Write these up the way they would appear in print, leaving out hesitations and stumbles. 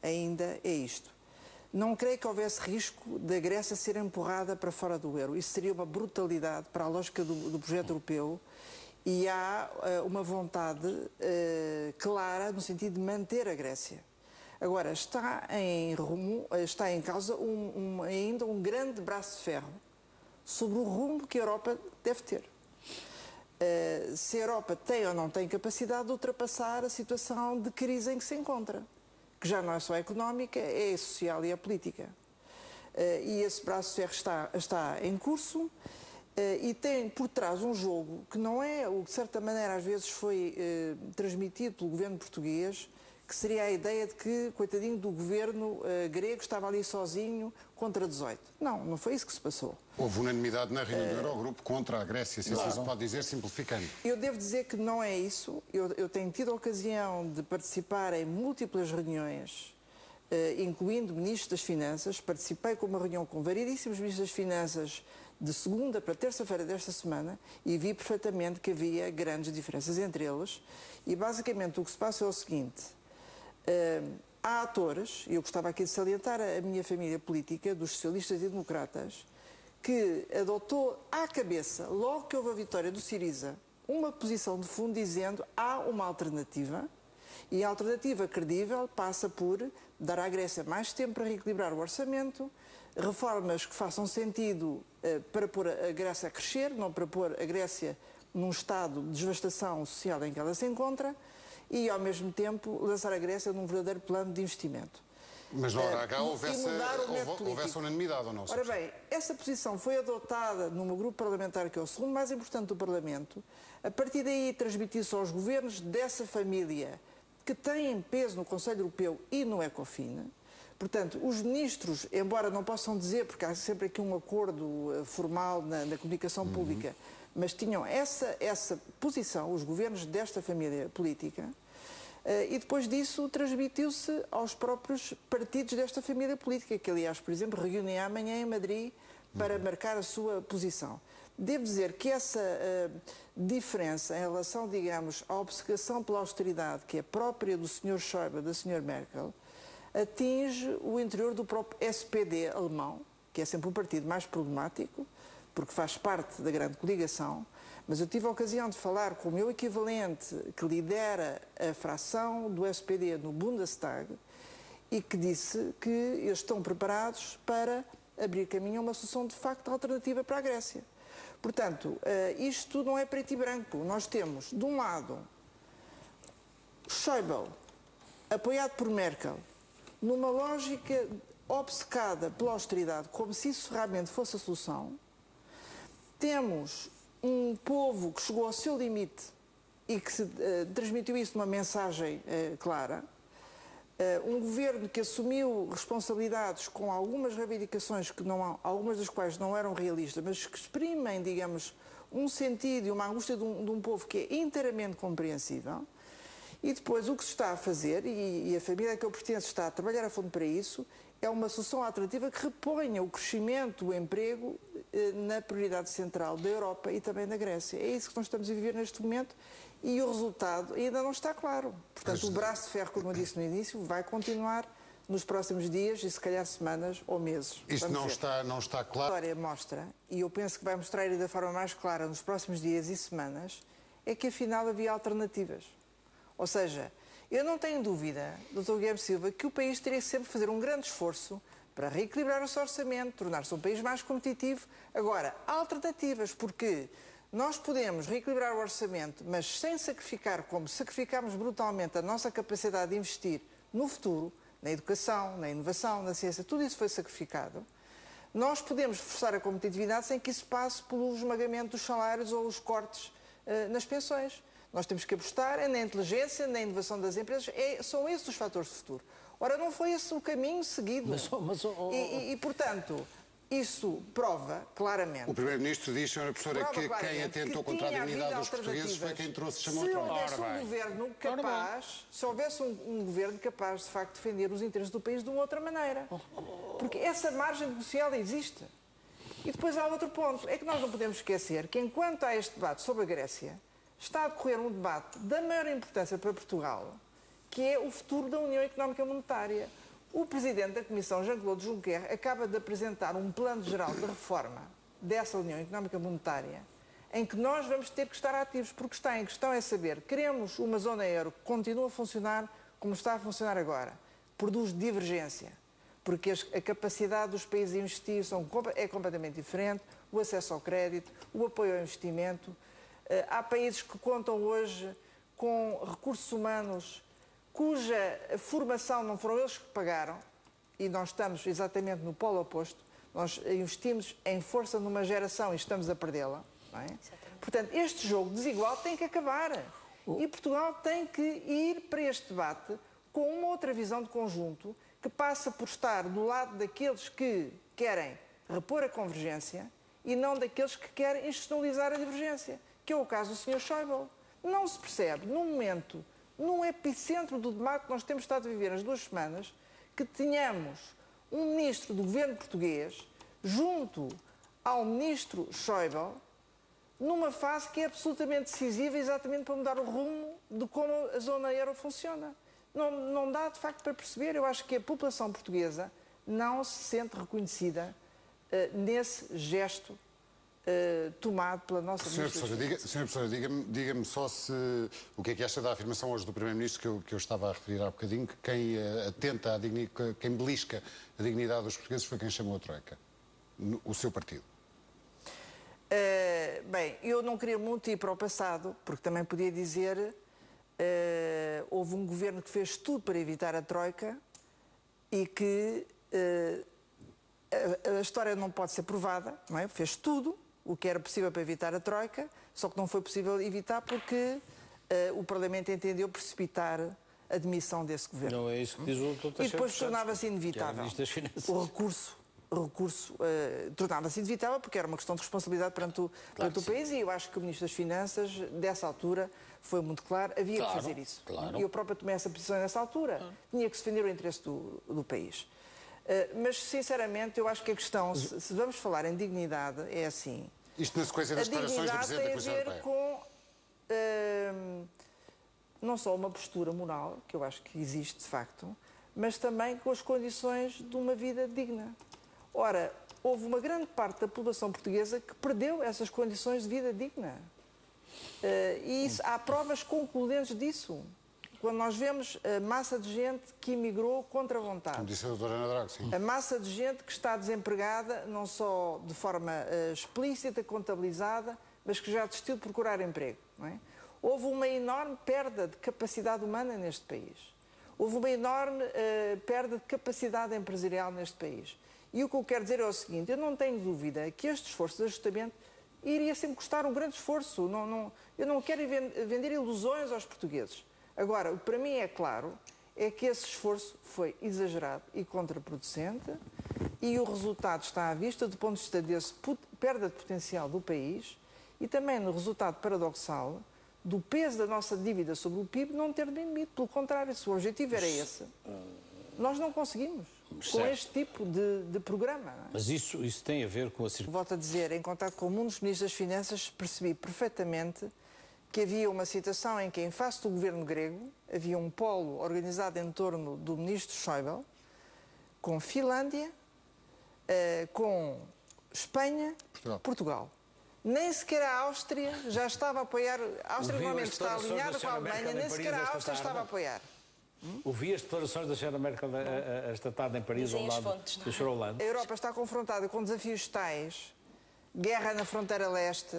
ainda é isto. Não creio que houvesse risco da Grécia ser empurrada para fora do euro. Isso seria uma brutalidade para a lógica do projeto europeu e há uma vontade clara no sentido de manter a Grécia. Agora, está em causa ainda um grande braço de ferro sobre o rumo que a Europa deve ter. Se a Europa tem ou não tem capacidade de ultrapassar a situação de crise em que se encontra, que já não é só económica, é social e é política. E esse braço de ferro está em curso e tem por trás um jogo que não é o que de certa maneira às vezes foi transmitido pelo governo português, que seria a ideia de que, coitadinho do governo grego, estava ali sozinho contra 18. Não foi isso que se passou. Houve unanimidade na reunião do Eurogrupo contra a Grécia, se assim se pode dizer, simplificando. Eu devo dizer que não é isso. Eu tenho tido a ocasião de participar em múltiplas reuniões, incluindo ministros das Finanças. Participei com uma reunião com variedíssimos ministros das Finanças de segunda para terça-feira desta semana e vi perfeitamente que havia grandes diferenças entre eles. E basicamente o que se passa é o seguinte: há atores, e eu gostava aqui de salientar a minha família política, dos socialistas e democratas, que adotou à cabeça, logo que houve a vitória do Syriza, uma posição de fundo dizendo há uma alternativa, e a alternativa credível passa por dar à Grécia mais tempo para reequilibrar o orçamento, reformas que façam sentido para pôr a Grécia a crescer, não para pôr a Grécia num estado de devastação social em que ela se encontra, e, ao mesmo tempo, lançar a Grécia num verdadeiro plano de investimento. Mas na hora H houvesse unanimidade ou não? Ora bem, essa posição foi adotada num grupo parlamentar que é o segundo mais importante do Parlamento. A partir daí transmitiu-se aos governos dessa família que têm peso no Conselho Europeu e no Ecofin. Portanto, os ministros, embora não possam dizer, porque há sempre aqui um acordo formal na comunicação pública, mas tinham essa posição, os governos desta família política, e depois disso transmitiu-se aos próprios partidos desta família política, que aliás, por exemplo, reúnem amanhã em Madrid para marcar a sua posição. Devo dizer que essa diferença em relação, digamos, à obcecação pela austeridade, que é própria do Sr. Schäuble e da Sra. Merkel, atinge o interior do próprio SPD alemão, que é sempre um partido mais problemático, porque faz parte da grande coligação, mas eu tive a ocasião de falar com o meu equivalente que lidera a fração do SPD no Bundestag e que disse que eles estão preparados para abrir caminho a uma solução de facto alternativa para a Grécia. Portanto, isto não é preto e branco. Nós temos, de um lado, Schäuble, apoiado por Merkel, numa lógica obcecada pela austeridade, como se isso realmente fosse a solução. Temos um povo que chegou ao seu limite e que transmitiu isso numa mensagem clara. Um governo que assumiu responsabilidades com algumas reivindicações, algumas das quais não eram realistas, mas que exprimem, digamos, um sentido e uma angústia de um povo que é inteiramente compreensível. E depois o que se está a fazer, e a família a que eu pertenço está a trabalhar a fundo para isso, é uma solução alternativa que reponha o crescimento, o emprego na prioridade central da Europa e também da Grécia. É isso que nós estamos a viver neste momento e o resultado ainda não está claro. Portanto, o braço de ferro, como eu disse no início, vai continuar nos próximos dias e se calhar semanas ou meses. Isto não está claro. A história mostra, e eu penso que vai mostrar ainda da forma mais clara nos próximos dias e semanas, é que afinal havia alternativas. Ou seja, eu não tenho dúvida, Dr. Guilherme Silva, que o país teria que sempre fazer um grande esforço para reequilibrar o seu orçamento, tornar-se um país mais competitivo. Agora, há alternativas, porque nós podemos reequilibrar o orçamento, mas sem sacrificar, como sacrificamos brutalmente, a nossa capacidade de investir no futuro, na educação, na inovação, na ciência, tudo isso foi sacrificado. Nós podemos forçar a competitividade sem que isso passe pelo esmagamento dos salários ou os cortes nas pensões. Nós temos que apostar na inteligência, na inovação das empresas. São esses os fatores de futuro. Ora, não foi esse o caminho seguido. E, portanto, isso prova claramente... O Primeiro-Ministro diz, Sra. Professora, que quem atentou contra a dignidade dos portugueses foi quem trouxe chamou a troca. Se houvesse um governo capaz, de facto, de defender os interesses do país de uma outra maneira. Porque essa margem negocial existe. E depois há outro ponto. É que nós não podemos esquecer que, enquanto há este debate sobre a Grécia, está a decorrer um debate da maior importância para Portugal, que é o futuro da União Económica e Monetária. O Presidente da Comissão, Jean-Claude Juncker, acaba de apresentar um plano geral de reforma dessa União Económica Monetária, em que nós vamos ter que estar ativos, porque está em questão é saber, queremos uma zona euro que continue a funcionar como está a funcionar agora, produz divergência, porque a capacidade dos países de investir é completamente diferente, o acesso ao crédito, o apoio ao investimento. Há países que contam hoje com recursos humanos cuja formação não foram eles que pagaram, e nós estamos exatamente no polo oposto. Nós investimos em força numa geração e estamos a perdê-la. Não é? Portanto, este jogo desigual tem que acabar. E Portugal tem que ir para este debate com uma outra visão de conjunto que passa por estar do lado daqueles que querem repor a convergência e não daqueles que querem institucionalizar a divergência, que é o caso do Sr. Schäuble. Não se percebe, num momento, no epicentro do debate que nós temos estado a viver nas 2 semanas, que tenhamos um ministro do governo português junto ao ministro Schäuble numa fase que é absolutamente decisiva exatamente para mudar o rumo de como a zona euro funciona. Não dá, de facto, para perceber. Eu acho que a população portuguesa não se sente reconhecida nesse gesto tomado pela nossa Sr. Professor, diga-me só o que é que acha da afirmação hoje do Primeiro-Ministro que eu estava a referir há bocadinho, que quem atenta, quem belisca a dignidade dos portugueses foi quem chamou a Troika, o seu partido. Bem, eu não queria muito ir para o passado, porque também podia dizer houve um governo que fez tudo para evitar a Troika e que a história não pode ser provada, não é? Fez tudo o que era possível para evitar a Troika, só que não foi possível evitar porque o Parlamento entendeu precipitar a demissão desse governo. Não é isso que diz o Dr. E depois tornava-se inevitável. O recurso tornava-se inevitável porque era uma questão de responsabilidade perante o país, e eu acho que o Ministro das Finanças, dessa altura, foi muito claro, havia que fazer isso. E eu própria tomei essa posição nessa altura. Tinha que se defender o interesse do país. Mas, sinceramente, eu acho que a questão, se vamos falar em dignidade, é assim. Isto na sequência das declarações do Presidente da Comissão Europeia. A dignidade tem a ver com não só uma postura moral, que eu acho que existe de facto, mas também com as condições de uma vida digna. Ora, houve uma grande parte da população portuguesa que perdeu essas condições de vida digna. E há provas concludentes disso. Quando nós vemos a massa de gente que emigrou contra a vontade. Como disse a doutora Ana Drago, sim. A massa de gente que está desempregada, não só de forma explícita, contabilizada, mas que já desistiu de procurar emprego. Não é? Houve uma enorme perda de capacidade humana neste país. Houve uma enorme perda de capacidade empresarial neste país. E o que eu quero dizer é o seguinte, eu não tenho dúvida que este esforço de ajustamento iria sempre custar um grande esforço. Eu não quero vender ilusões aos portugueses. Agora, o que para mim é claro é que esse esforço foi exagerado e contraproducente e o resultado está à vista do ponto de vista desse perda de potencial do país e também no resultado paradoxal do peso da nossa dívida sobre o PIB não ter diminuído. Pelo contrário, se o objetivo era esse, nós não conseguimos com este tipo de programa. Não é? Mas isso tem a ver com a circunstância. Volto a dizer, em contato com um dos ministros das Finanças, percebi perfeitamente que havia uma situação em que, em face do governo grego, havia um polo organizado em torno do ministro Schäuble, com Finlândia, com Espanha, Portugal. Nem sequer a Áustria já estava a apoiar. A Áustria normalmente está alinhada com a Alemanha, nem sequer a Áustria estava a apoiar. Ouvi as declarações da Sra. Merkel esta tarde em Paris, ao lado do Sr. Hollande. A Europa está confrontada com desafios tais, guerra na fronteira leste,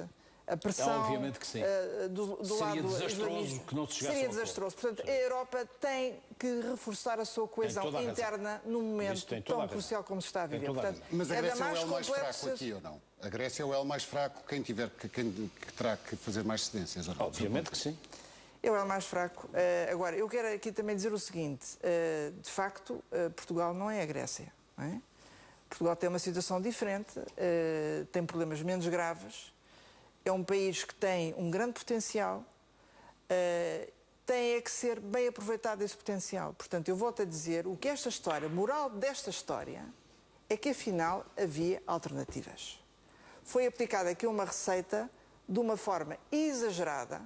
a pressão obviamente que sim. do lado desastroso que não se chegasse. Seria desastroso. Portanto, a Europa tem que reforçar a sua coesão interna num momento tão crucial como se está a viver. Portanto, mas a Grécia é o elo mais fraco aqui ou não? A Grécia é o elo mais fraco, quem terá que fazer mais cedências ou não? Obviamente que sim. É o elo mais fraco. Agora, eu quero aqui também dizer o seguinte, de facto, Portugal não é a Grécia. Não é? Portugal tem uma situação diferente, tem problemas menos graves. É um país que tem um grande potencial, tem que ser bem aproveitado esse potencial. Portanto, eu volto a dizer, o que esta história, a moral desta história, é que afinal havia alternativas. Foi aplicada aqui uma receita de uma forma exagerada,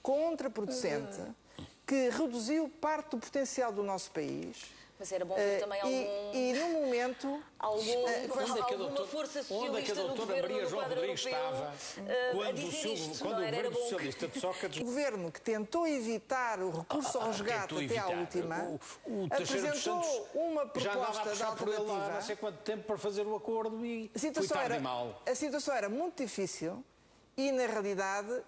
contraproducente, que reduziu parte do potencial do nosso país, Mas era bom ver também E no momento... alguma força socialista no governo, Maria João Rodrigues estava quando o governo socialista de Sócrates... O governo que tentou evitar o recurso ao resgate até à última, apresentou uma proposta de alternativa. Não sei quanto tempo para fazer o acordo e a situação era muito difícil e, na realidade,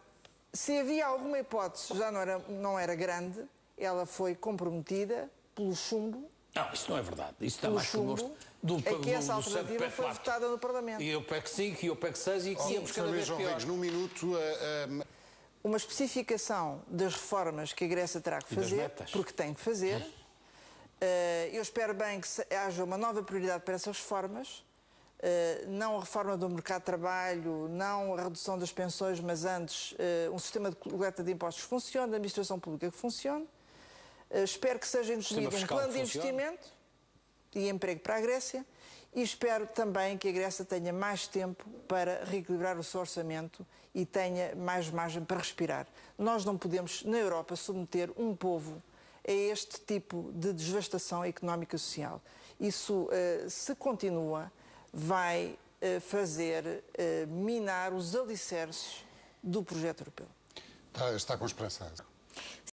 se havia alguma hipótese, já não era grande, ela foi comprometida pelo chumbo. Não, isso não é verdade. Isso está mais que gosto que essa alternativa foi votada no Parlamento. E o PEC 5 e o PEC 6 e que íamos cada vez pior. Num minuto... Uma especificação das reformas que a Grécia terá que fazer, porque tem que fazer. Eu espero bem que haja uma nova prioridade para essas reformas. Não a reforma do mercado de trabalho, não a redução das pensões, mas antes um sistema de coleta de impostos que funcione, de administração pública que funcione. Espero que seja introduzido um plano de investimento e emprego para a Grécia e espero também que a Grécia tenha mais tempo para reequilibrar o seu orçamento e tenha mais margem para respirar. Nós não podemos, na Europa, submeter um povo a este tipo de devastação económica e social. Isso, se continua, vai fazer minar os alicerces do projeto europeu. Está com esperança.